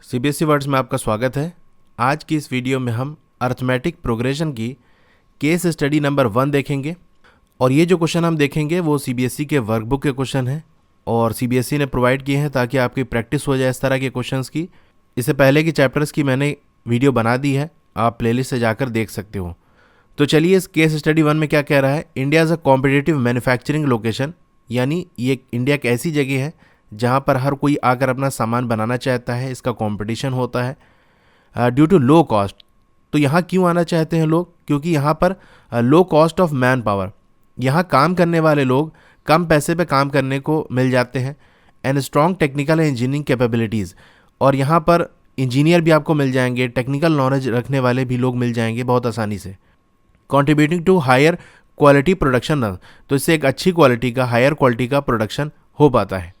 CBSE words में आपका स्वागत है। आज की इस वीडियो में हम अर्थमेटिक प्रोग्रेशन की केस स्टडी नंबर 1 देखेंगे और ये जो क्वेश्चन हम देखेंगे वो सीबीएसई के वर्कबुक के क्वेश्चन हैं और सीबीएसई ने प्रोवाइड किए हैं ताकि आपकी प्रैक्टिस हो जाए इस तरह के क्वेश्चंस की। इससे पहले की चैप्टर्स की मैंने वीडियो बना दी है, आप प्लेलिस्ट से जाकर देख सकते हो। तो चलिए इस केस स्टडी 1 में क्या कह रहा है। India is a competitive manufacturing location, यानी ये इंडिया एक ऐसी जगह है जहाँ पर हर कोई आकर अपना सामान बनाना चाहता है, इसका कंपटीशन होता है ड्यू टू लो कॉस्ट। तो यहाँ क्यों आना चाहते हैं लोग? क्योंकि यहाँ पर low cost of man power, यहाँ काम करने वाले लोग कम पैसे पे काम करने को मिल जाते हैं। And strong technical and engineering capabilities, और यहाँ पर इंजीनियर भी आपको मिल जाएंगे, टेक्निकल नॉलेज रखने वाले भी लोग मिल जाएंगे बहुत आसानी से। Contributing to higher quality production, तो इससे एक अच्छी क्वालिटी का, हायर क्वालिटी का प्रोडक्शन हो पाता है।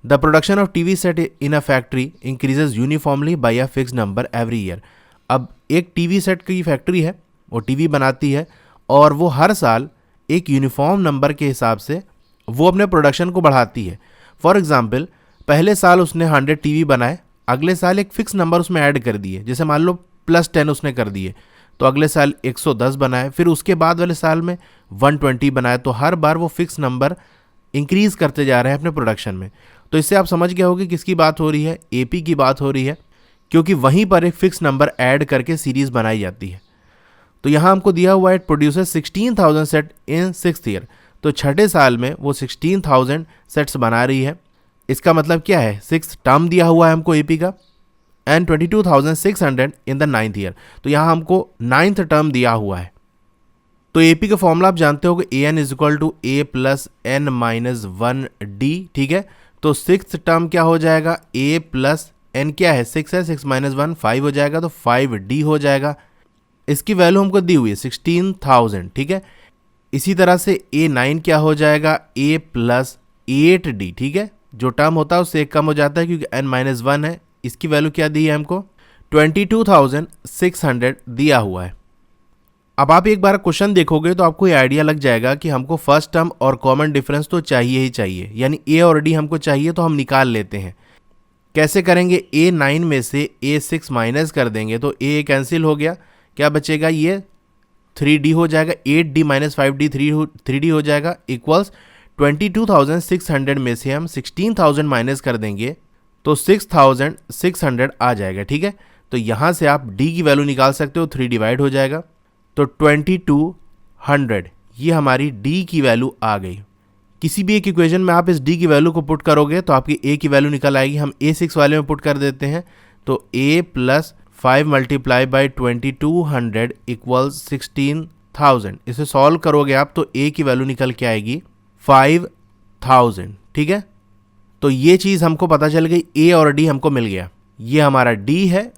The production of TV set in a factory increases uniformly by a fix number every year. अब एक टीवी सेट की फैक्ट्री है, वो टीवी बनाती है और वो हर साल एक यूनिफॉर्म नंबर के हिसाब से वो अपने प्रोडक्शन को बढ़ाती है। फॉर एग्जांपल, पहले साल उसने 100 टीवी बनाए, अगले साल एक फिक्स नंबर उसमें ऐड कर दिए, जैसे मान लो +10 उसने कर दिए, तो अगले साल 110 बनाए, फिर उसके बाद वाले साल में 120 बनाए। तो हर बार वो फिक्स नंबर इंक्रीज करते जा रहे हैं अपने प्रोडक्शन में। तो इससे आप समझ गए होंगे किसकी बात हो रही है, एपी की बात हो रही है, क्योंकि वहीं पर एक फिक्स नंबर ऐड करके सीरीज बनाई जाती है। तो यहाँ हमको दिया हुआ है it produces 16,000 set in 6th year, तो छठे साल में वो 16,000 सेट्स बना रही है। इसका मतलब क्या है, 6th टर्म दिया हुआ है हमको एपी का, and 22,600 in the 9th year, तो यहाँ हमको 9th टर्म दिया हुआ है। तो एपी का फॉर्मूला आप जानते हो कि AN = A + N-1D, ठीक है। तो 6th टर्म क्या हो जाएगा, A + N क्या है, 6 है, 6 - 1 5 हो जाएगा, तो 5D हो जाएगा। इसकी वैल्यू हमको दी हुई है 16,000, ठीक है। इसी तरह से A9 क्या हो जाएगा, A + 8D, ठीक है। जो टर्म होता है उससे एक कम हो जाता है क्योंकि N-1 है। इसकी वैल्यू क्या दी है हमको, 22,600 दिया हुआ है। अब आप एक बार क्वेश्चन देखोगे तो आपको ये आइडिया लग जाएगा कि हमको फर्स्ट टर्म और कॉमन डिफरेंस तो चाहिए ही चाहिए, यानी A और D हमको चाहिए, तो हम निकाल लेते हैं। कैसे करेंगे, A9 में से A6 माइनस कर देंगे तो A कैंसिल हो गया, क्या बचेगा, ये 3D हो जाएगा, 8D - 5D 3D हो जाएगा, इक्वल्स 22,600 में से हम 16,000 माइनस कर देंगे तो 6,600 आ जाएगा, ठीक है। तो यहाँ से आप D की वैल्यू निकाल सकते हो, 3 डिवाइड हो जाएगा, तो 2200 ये हमारी D की वैल्यू आ गई। किसी भी एक इक्वेशन में आप इस D की वैल्यू को पुट करोगे तो आपकी A की वैल्यू निकल आएगी। हम A6 वाले में पुट कर देते हैं, तो A + 5 × 2200 = 16,000। इसे सॉल्व करोगे आप तो A की वैल्यू निकल के आएगी 5,000, ठीक है। तो ये चीज़ हमको पता चल गई, A और D हमको मिल गया। ये हमारा D है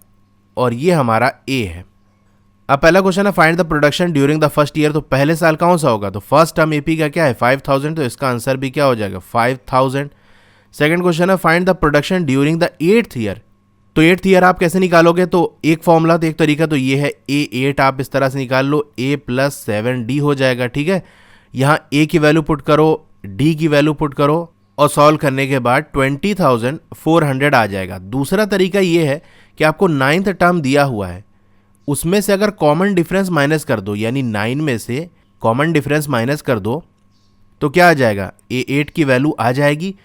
और ये हमारा A है। अब पहला क्वेश्चन है find the production during the first year, तो पहले साल कौन सा होगा, तो फर्स्ट टर्म एपी का क्या है 5,000, तो इसका आंसर भी क्या हो जाएगा 5,000। सेकंड क्वेश्चन है find the production during the 8th year, तो 8th ईयर आप कैसे निकालोगे, तो एक फॉर्मूला, तो एक तरीका तो ये है A8 आप इस तरह से निकाल लो, A + 7D हो जाएगा, ठीक है। यहाँ A की वैल्यू पुट करो, D की वैल्यू पुट करो और सॉल्व करने के बाद 20,400 आ जाएगा। दूसरा तरीका ये है कि आपको 9th टर्म दिया हुआ है, उसमें से अगर कॉमन डिफरेंस माइनस कर दो, यानी 9 में से कॉमन डिफरेंस माइनस कर दो तो क्या आ जाएगा, A8 की वैल्यू आ जाएगी,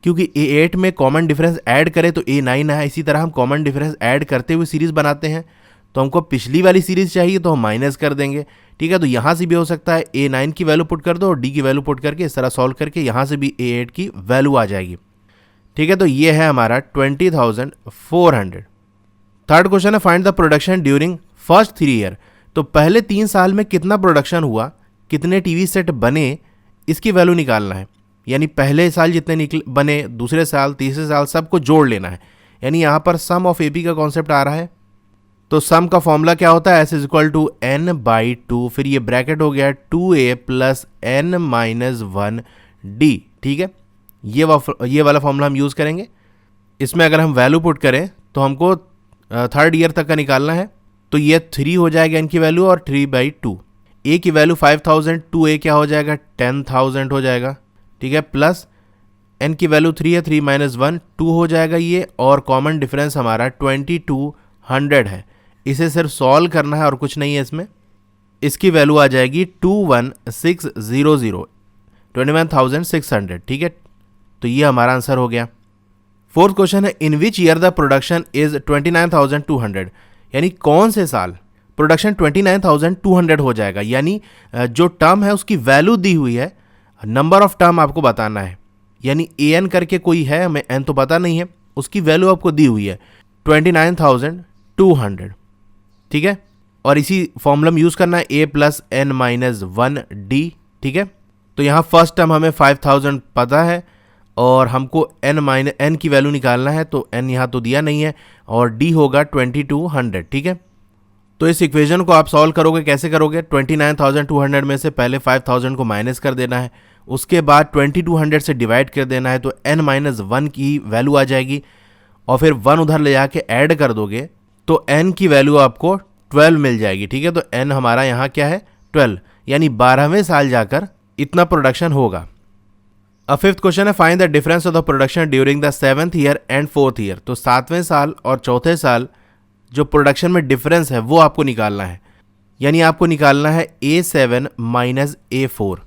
क्योंकि A8 में कॉमन डिफरेंस ऐड करें तो A9 है। इसी तरह हम कॉमन डिफरेंस ऐड करते हुए सीरीज बनाते हैं, तो हमको पिछली वाली सीरीज चाहिए तो हम माइनस कर देंगे, ठीक है। तो यहाँ से भी हो सकता है A9 की वैल्यू पुट कर दो और D की वैल्यू पुट करके इस तरह सॉल्व करके यहाँ से भी A8 की वैल्यू आ जाएगी, ठीक है। तो ये है हमारा 20,400। थर्ड क्वेश्चन है find the production during first 3 year, तो पहले 3 साल में कितना प्रोडक्शन हुआ, कितने टीवी सेट बने, इसकी वैल्यू निकालना है। यानी पहले साल जितने बने, दूसरे साल, तीसरे साल, सबको जोड़ लेना है। यानी यहाँ पर सम ऑफ एपी का कॉन्सेप्ट आ रहा है। तो सम का फॉर्मूला क्या होता है, S = N/2, फिर ये ब्रैकेट हो गया 2A + N-1D, ठीक है। ये वाला फॉर्मूला हम यूज़ करेंगे। इसमें अगर हम वैल्यू पुट करें तो हमको 3rd ईयर तक का निकालना है, तो ये 3 हो जाएगा इनकी वैल्यू और 3/2। A की वैल्यू 5,000, 2A क्या हो जाएगा 10,000 हो जाएगा, ठीक है, प्लस n की वैल्यू 3 है, 3 माइनस 1 2 हो जाएगा ये, और कॉमन डिफरेंस हमारा 2200 है। इसे सिर्फ सॉल्व करना है और कुछ नहीं है इसमें। इसकी वैल्यू आ जाएगी 21600, 21,600, ठीक है। तो ये हमारा आंसर हो गया। फोर्थ क्वेश्चन है, in which year the production is 29,200, यानी कौन से साल प्रोडक्शन 29,200 हो जाएगा। यानी जो टर्म है उसकी वैल्यू दी हुई है, नंबर ऑफ टर्म आपको बताना है। यानी an करके कोई है, हमें n तो पता नहीं है, उसकी वैल्यू आपको दी हुई है 29,200, ठीक है। और इसी फॉर्मूला में यूज़ करना है a plus n minus 1d, ठीक है। तो यहाँ फर्स्ट टर्म हमें 5,000 पता है और हमको n की वैल्यू निकालना है, तो n यहाँ तो दिया नहीं है, और d होगा 2200, ठीक है। तो इस इक्वेशन को आप सॉल्व करोगे, कैसे करोगे, 29,200 में से पहले 5,000 को माइनस कर देना है, उसके बाद 2200 से डिवाइड कर देना है, तो n माइनस 1 की वैल्यू आ जाएगी, और फिर 1 उधर ले जाके ऐड कर दोगे तो n की वैल्यू आपको 12 मिल जाएगी, ठीक है। तो n हमारा यहाँ क्या है 12, यानी 12वें साल जाकर इतना प्रोडक्शन होगा। अब फिफ्थ क्वेश्चन है, find the difference of the production during the 7th year and 4th year. तो 7वें साल और 4थे साल जो प्रोडक्शन में डिफरेंस है वो आपको निकालना है, यानी आपको निकालना है A7 माइनस A4।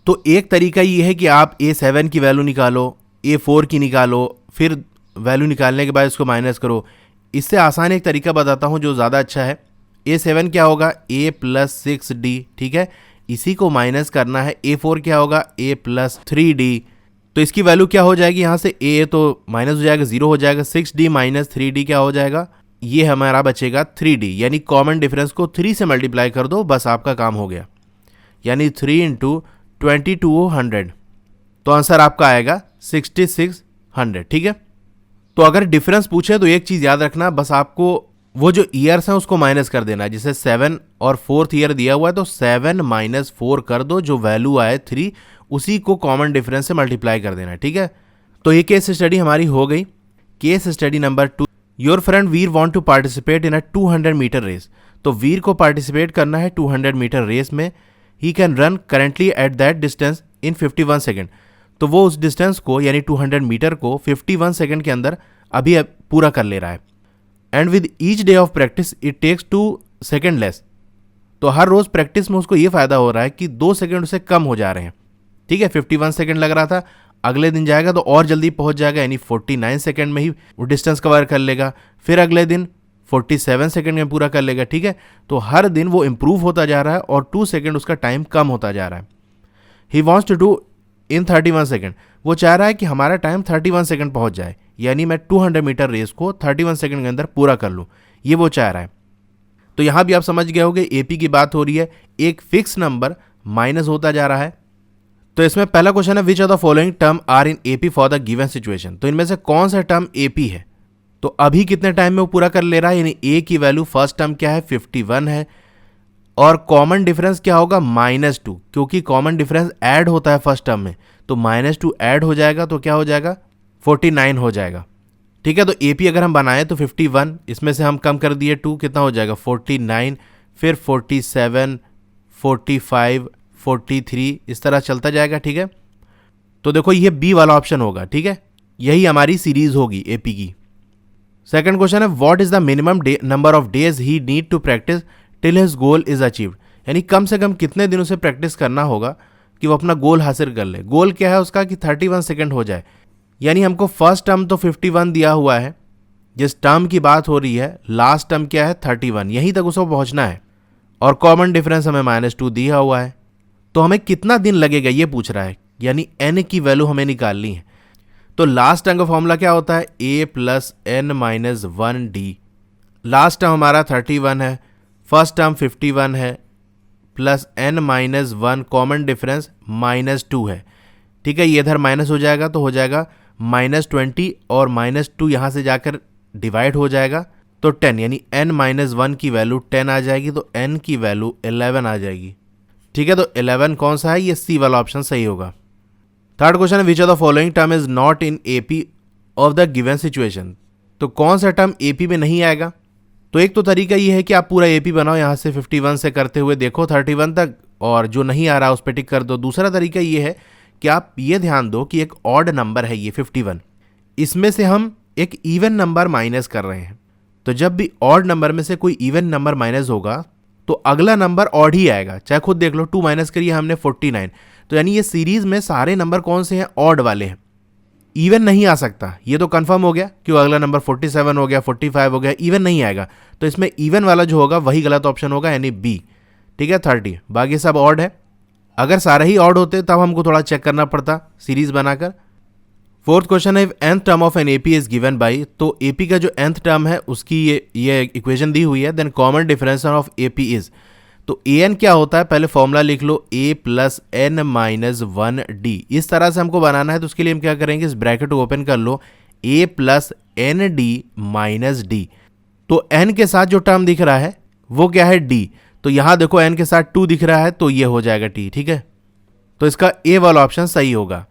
तो एक तरीका ये है कि आप A7 की वैल्यू निकालो, A4 की निकालो, फिर वैल्यू निकालने के बाद इसको माइनस करो। इससे आसान एक तरीका बताता हूँ जो ज़्यादा अच्छा है। A7 क्या होगा, A प्लस 6D, ठीक है। इसी को माइनस करना है, A4 क्या होगा, A प्लस 3D। तो इसकी वैल्यू क्या हो जाएगी, यहाँ से A तो माइनस हो जाएगा, 0 हो जाएगा, 6D माइनस 3D क्या हो जाएगा, ये हमारा बचेगा 3D। यानी कॉमन डिफरेंस को 3 से मल्टीप्लाई कर दो, बस आपका काम हो गया। यानी 3 इंटू 2200, तो आंसर आपका आएगा 6600, ठीक है। तो अगर डिफरेंस पूछे तो एक चीज़ याद रखना, बस आपको वो जो ईयर्स हैं उसको माइनस कर देना है। जैसे 7 और 4th ईयर दिया हुआ है तो 7 माइनस 4 कर दो, जो वैल्यू आए 3 उसी को कॉमन डिफरेंस से मल्टीप्लाई कर देना है, ठीक है। तो ये केस स्टडी हमारी हो गई। Case study number 2, your friend Veer want to participate in a 200 metre race. तो वीर को पार्टिसिपेट करना है 200 मीटर रेस में। He can run currently at that distance in 51 second. तो वो उस डिस्टेंस को यानी 200 मीटर को 51 सेकेंड के अंदर अभी पूरा कर ले रहा है। And with each day of practice it takes 2 second less. तो हर रोज़ प्रैक्टिस में उसको ये फ़ायदा हो रहा है कि 2 सेकेंड उससे कम हो जा रहे हैं, ठीक है। 51 सेकेंड लग रहा था, अगले दिन जाएगा तो और जल्दी पहुंच जाएगा, यानी 49 सेकेंड में ही वो डिस्टेंस कवर कर लेगा। फिर अगले दिन 47 सेकेंड में पूरा कर लेगा, ठीक है। तो हर दिन वो इम्प्रूव होता जा रहा है और 2 सेकेंड उसका टाइम कम होता जा रहा है। He wants to do in 31 second. वो चाह रहा है कि हमारा टाइम 31 सेकेंड पहुंच जाए, यानी मैं 200 मीटर रेस को 31 सेकेंड के अंदर पूरा कर लूँ, ये वो चाह रहा है। तो यहाँ भी आप समझ गए होंगे AP की बात हो रही है, एक फिक्स नंबर माइनस होता जा रहा है। तो इसमें पहला क्वेश्चन है, which of the following term are in AP for the given situation. तो इनमें से कौन सा टर्म AP है। तो अभी कितने टाइम में वो पूरा कर ले रहा है, यानी A की वैल्यू फर्स्ट टर्म क्या है 51 है, और कॉमन डिफरेंस क्या होगा -2, क्योंकि कॉमन डिफरेंस ऐड होता है फर्स्ट टर्म में, तो -2 ऐड हो जाएगा तो क्या हो जाएगा 49 हो जाएगा, ठीक है। तो AP अगर हम बनाएं तो 51, इसमें से हम कम कर दिए 2, कितना हो जाएगा 49, फिर 47, 45, 43, इस तरह चलता जाएगा, ठीक है। तो देखो ये B वाला ऑप्शन होगा, ठीक है। यही हमारी सीरीज होगी AP की। सेकंड क्वेश्चन है, what is the minimum number of days he need to practice till his goal is achieved. यानी कम से कम कितने दिनों से प्रैक्टिस करना होगा कि वो अपना गोल हासिल कर ले। गोल क्या है उसका कि 31 सेकेंड हो जाए, यानी हमको फर्स्ट टर्म तो 51 दिया हुआ है, जिस टर्म की बात हो रही है लास्ट टर्म क्या है 31, यहीं तक उसको पहुंचना है, और कॉमन डिफरेंस हमें -2 दिया हुआ है। तो हमें कितना दिन लगेगा ये पूछ रहा है, यानी n की वैल्यू हमें निकालनी है। तो लास्ट टर्म का फॉर्मूला क्या होता है, A plus n minus 1D। Last term हमारा 31 है, फर्स्ट टर्म 51 है, plus n minus 1 common difference -2 है, ठीक है। ये इधर माइनस हो जाएगा तो हो जाएगा -20, और -2 यहाँ से जाकर डिवाइड हो जाएगा तो 10, यानी n माइनस 1 की वैल्यू 10 आ जाएगी, तो n की वैल्यू 11 आ जाएगी, ठीक है। तो 11 कौन सा है, ये C वाला ऑप्शन सही होगा। थर्ड क्वेश्चन है, which of the following term is not in AP of the given situation. तो कौन सा टर्म AP में नहीं आएगा। तो एक तो तरीका ये है कि आप पूरा AP बनाओ, यहाँ से 51 से करते हुए देखो 31 तक, और जो नहीं आ रहा उस पर टिक कर दो। दूसरा तरीका ये है कि आप ये ध्यान दो कि एक ऑड नंबर है ये 51, इसमें से हम एक इवन नंबर माइनस कर रहे हैं। तो जब भी ऑड नंबर में से कोई इवन नंबर माइनस होगा तो अगला नंबर ऑड ही आएगा। चाहे खुद देख लो, 2 माइनस करिए हमने 49, तो यानी ये सीरीज में सारे नंबर कौन से हैं, ऑड वाले हैं, इवन नहीं आ सकता। ये तो कंफर्म हो गया कि अगला नंबर 47 हो गया, 45 हो गया, इवन नहीं आएगा। तो इसमें इवन वाला जो होगा वही गलत ऑप्शन होगा, यानी बी। ठीक है, 30, बाकी सब ऑड है। अगर सारे ही ऑड होते तब हमको थोड़ा चेक करना पड़ता सीरीज बनाकर। फोर्थ क्वेश्चन है, if nth term of an AP is given by, तो एपी का जो nth टर्म है उसकी ये इक्वेशन दी हुई है, then common difference of AP is. तो an क्या होता है, पहले फॉर्मूला लिख लो, a plus n minus 1d। इस तरह से हमको बनाना है, तो उसके लिए हम क्या करेंगे, इस ब्रैकेट को ओपन कर लो, a plus n d minus d. तो n के साथ जो टर्म दिख रहा है वो क्या है, d। तो यहां देखो n के साथ 2 दिख रहा है, तो ये हो जाएगा t। ठीक है, तो इसका a वाला ऑप्शन सही होगा।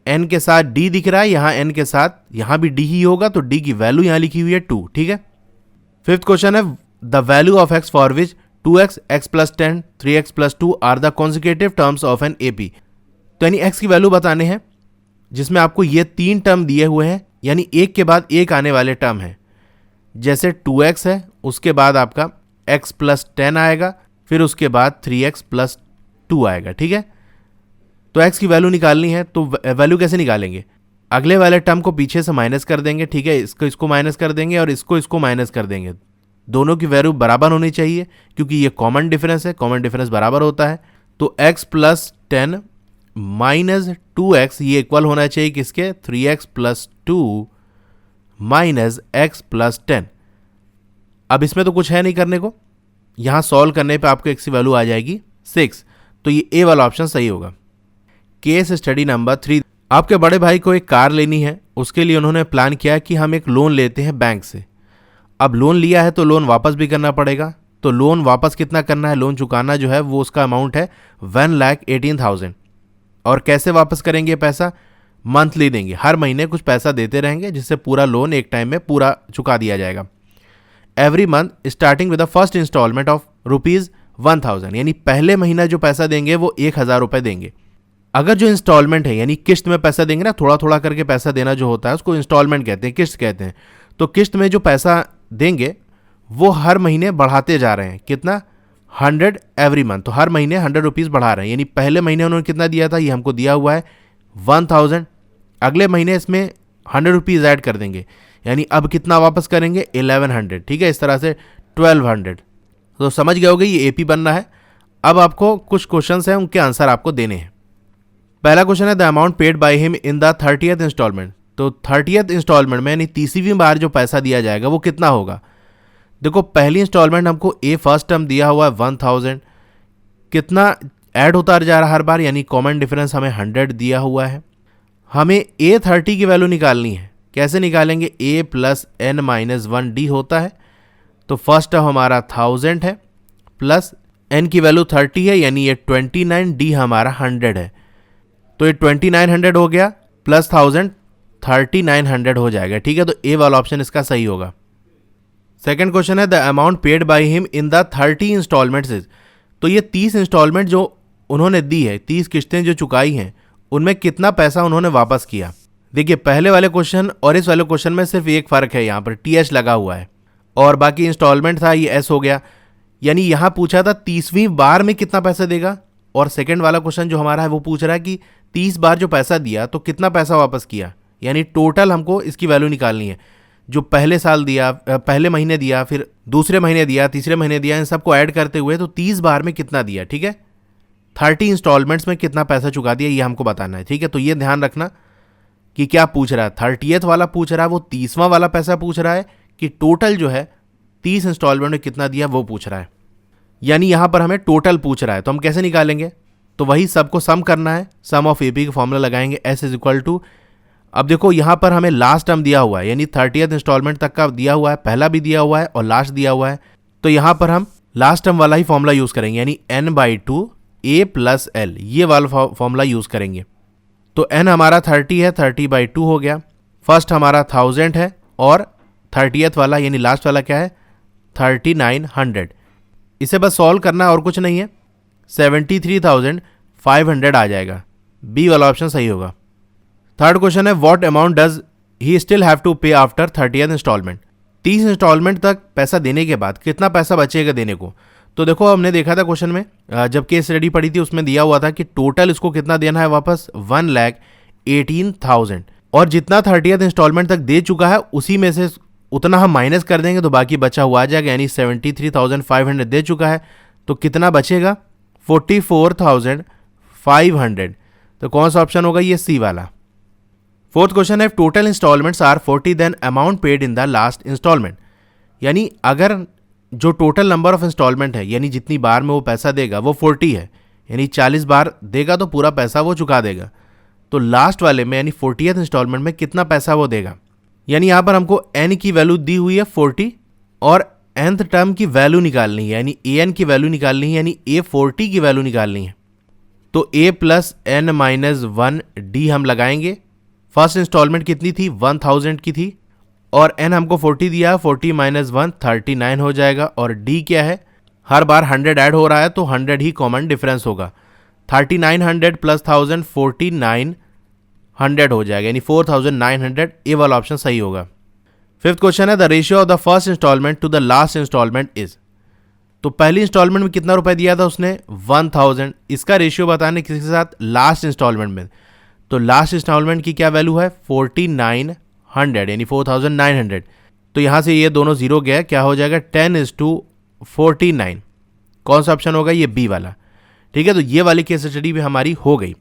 n के साथ d दिख रहा है, यहां n के साथ यहां भी d ही होगा, तो d की वैल्यू यहां लिखी हुई है 2। ठीक है। फिफ्थ क्वेश्चन है, the value of x for which 2x, x plus 10, 3x plus 2 are the consecutive terms of an AP. तो यानी x की वैल्यू बताने हैं जिसमें आपको ये 3 टर्म दिए हुए हैं, यानी एक के बाद एक आने वाले टर्म है। जैसे 2x है, उसके बाद आपका x प्लस 10 आएगा, फिर उसके बाद 3x प्लस 2 आएगा। ठीक है, तो x की वैल्यू निकालनी है, तो वैल्यू कैसे निकालेंगे, अगले वाले टर्म को पीछे से माइनस कर देंगे। ठीक है, इसको माइनस कर देंगे और इसको माइनस कर देंगे। दोनों की वैल्यू बराबर होनी चाहिए क्योंकि ये कॉमन डिफरेंस है, कॉमन डिफरेंस बराबर होता है। तो x प्लस 10 माइनस 2x ये इक्वल होना चाहिए किसके, 3x plus 2 minus x plus 10। अब इसमें तो कुछ है नहीं करने को, यहां सॉल्व करने पे आपको x की वैल्यू आ जाएगी 6। तो ये ए वाला ऑप्शन सही होगा। केस स्टडी नंबर 3, आपके बड़े भाई को एक कार लेनी है, उसके लिए उन्होंने प्लान किया कि हम एक लोन लेते हैं बैंक से। अब लोन लिया है तो लोन वापस भी करना पड़ेगा, तो लोन वापस कितना करना है, लोन चुकाना जो है वो उसका अमाउंट है 1,18,000। और कैसे वापस करेंगे पैसा, मंथली देंगे, हर महीने कुछ पैसा देते रहेंगे जिससे पूरा लोन एक टाइम में पूरा चुका दिया जाएगा। Every month starting with the first instalment of ₹1,000, यानी पहले महीना जो पैसा देंगे वो 1,000 रुपये देंगे। अगर जो इंस्टॉलमेंट है यानी किस्त में पैसा देंगे ना, थोड़ा थोड़ा करके पैसा देना जो होता है उसको इंस्टॉलमेंट कहते हैं, किस्त कहते हैं। तो किस्त में जो पैसा देंगे वो हर महीने बढ़ाते जा रहे हैं, कितना, 100 एवरी मंथ। तो हर महीने 100 रुपीज़ बढ़ा रहे हैं, यानी पहले महीने उन्होंने कितना दिया था, ये हमको दिया हुआ है 1,000। अगले महीने इसमें 100 रुपीज़ ऐड कर देंगे, यानी अब कितना वापस करेंगे, 1100। ठीक है, इस तरह से 1200। तो समझ गए होगे ये एपी बनना है। अब आपको कुछ क्वेश्चंस हैं, उनके आंसर आपको देने हैं। पहला क्वेश्चन है, the amount paid by him in the 30th instalment. तो 30th इंस्टॉलमेंट में यानी 30वीं बार जो पैसा दिया जाएगा वो कितना होगा। देखो पहली इंस्टॉलमेंट हमको ए फर्स्ट टर्म दिया हुआ है 1000, कितना ऐड होता जा रहा है हर बार, यानी कॉमन डिफरेंस हमें 100 दिया हुआ है। हमें ए 30 की वैल्यू निकालनी है, कैसे निकालेंगे, ए प्लस एन माइनस 1d होता है। तो फर्स्ट टर्म हमारा 1000 है, प्लस एन की वैल्यू 30 है, यानी ये 29d हमारा 100 है। तो ये 2900 हो गया, प्लस 1000 3900 हो जाएगा। ठीक है, तो ए वाला ऑप्शन इसका सही होगा। सेकंड क्वेश्चन है, the amount paid by him in the 30 instalments is. तो ये 30 इंस्टॉलमेंट जो उन्होंने दी है, 30 किस्तें जो चुकाई हैं, उनमें कितना पैसा उन्होंने वापस किया। देखिए पहले वाले क्वेश्चन और इस वाले क्वेश्चन में सिर्फ एक फ़र्क है, यहाँ पर TH लगा हुआ है और बाकी इंस्टॉलमेंट था ये S हो गया। यानी यहाँ पूछा था 30वीं बार में कितना पैसा देगा, और सेकंड वाला क्वेश्चन जो हमारा है वो पूछ रहा है कि 30 बार जो पैसा दिया तो कितना पैसा वापस किया, यानी टोटल हमको इसकी वैल्यू निकालनी है। जो पहले साल दिया, पहले महीने दिया, फिर दूसरे महीने दिया, तीसरे महीने दिया, इन सबको ऐड करते हुए तो 30 बार में कितना दिया। ठीक है, 30 इंस्टॉलमेंट्स में कितना पैसा चुका दिया ये हमको बताना है। ठीक है, तो ये ध्यान रखना कि क्या पूछ रहा है, 30th वाला पूछ रहा है, वो 30वां वाला पैसा पूछ रहा है कि टोटल जो है 30 इंस्टॉलमेंट में कितना दिया वो पूछ रहा है। यानी यहाँ पर हमें टोटल पूछ रहा है, तो हम कैसे निकालेंगे, तो वही सबको सम करना है, सम ऑफ एपी का फॉर्मूला लगाएंगे, S इज इक्वल टू। अब देखो यहाँ पर हमें लास्ट टर्म दिया हुआ है, यानी 30th इंस्टॉलमेंट तक का दिया हुआ है, पहला भी दिया हुआ है और लास्ट दिया हुआ है। तो यहाँ पर हम लास्ट टर्म वाला ही फॉर्मूला यूज़ करेंगे, यानी n/2 a प्लस l, ये वाला फॉर्मूला यूज़ करेंगे। तो n हमारा 30 है, 30/2 हो गया। फर्स्ट हमारा 1000 है और 30th वाला यानी लास्ट वाला क्या है 3900। इसे बस सॉल्व करना और कुछ नहीं है, 73,500 आ जाएगा। बी वाला ऑप्शन सही होगा। थर्ड क्वेश्चन है what amount does he still have to pay after 30th instalment. 30 instalment तक पैसा देने के बाद कितना पैसा बचेगा देने को। तो देखो हमने देखा था क्वेश्चन में, जब केस स्टडी पढ़ी थी उसमें दिया हुआ था कि टोटल इसको कितना देना है वापस 1,18,000, और जितना 30th इंस्टॉलमेंट तक दे चुका है उसी में से उतना हम माइनस कर देंगे तो बाकी बचा हुआ आ जाएगा, यानी 73,500 दे चुका है तो कितना बचेगा 44,500। तो कौन सा ऑप्शन होगा, ये सी वाला। फोर्थ क्वेश्चन है total instalments are 40 then amount paid in the last instalment. यानी अगर जो टोटल नंबर ऑफ इंस्टॉलमेंट है, यानी जितनी बार में वो पैसा देगा वो 40 है, यानी 40 बार देगा तो पूरा पैसा वो चुका देगा। तो लास्ट वाले में यानी 40th इंस्टॉलमेंट में कितना पैसा वो देगा। यानी यहाँ पर हमको n की वैल्यू दी हुई है 40 और nth टर्म की वैल्यू निकालनी है, यानी an की वैल्यू निकालनी है, यानी a 40 की वैल्यू निकालनी है। तो a plus n minus 1 d हम लगाएंगे। फर्स्ट इंस्टॉलमेंट कितनी थी 1000 की थी और n हमको 40 दिया, 40 माइनस 1 39 हो जाएगा। और d क्या है, हर बार 100 ऐड हो रहा है तो 100 ही कॉमन डिफरेंस होगा। 3900 प्लस 1000 4900 हो जाएगा, यानी 4900। ए वाला ऑप्शन सही होगा। फिफ्थ क्वेश्चन है the ratio of the first instalment to the last instalment is. तो पहली इंस्टॉलमेंट में कितना रुपए दिया था उसने 1000, इसका रेशियो बताने किसके साथ, लास्ट इंस्टॉलमेंट में। तो लास्ट इंस्टॉलमेंट की क्या वैल्यू है 4900, यानी 4900। तो यहाँ से ये दोनों जीरो गया, क्या हो जाएगा 10:49। कौन सा ऑप्शन होगा, ये बी वाला। ठीक है, तो ये वाली केस स्टडी भी हमारी हो गई।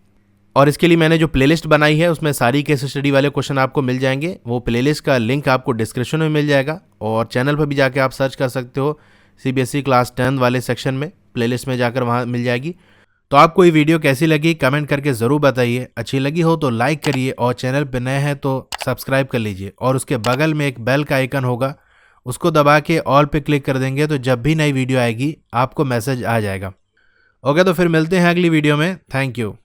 और इसके लिए मैंने जो प्लेलिस्ट बनाई है उसमें सारी केस स्टडी वाले क्वेश्चन आपको मिल जाएंगे। वो प्लेलिस्ट का लिंक आपको डिस्क्रिप्शन में मिल जाएगा और चैनल पर भी जाके आप सर्च कर सकते हो CBSE क्लास 10 वाले सेक्शन में, प्लेलिस्ट में जाकर वहाँ मिल जाएगी। तो आपको ये वीडियो कैसी लगी कमेंट करके ज़रूर बताइए। अच्छी लगी हो तो लाइक करिए और चैनल पर नए हैं तो सब्सक्राइब कर लीजिए। और उसके बगल में एक बेल का आइकन होगा, उसको दबा के ऑल पे क्लिक कर देंगे तो जब भी नई वीडियो आएगी आपको मैसेज आ जाएगा। ओके, तो फिर मिलते हैं अगली वीडियो में। Thank you.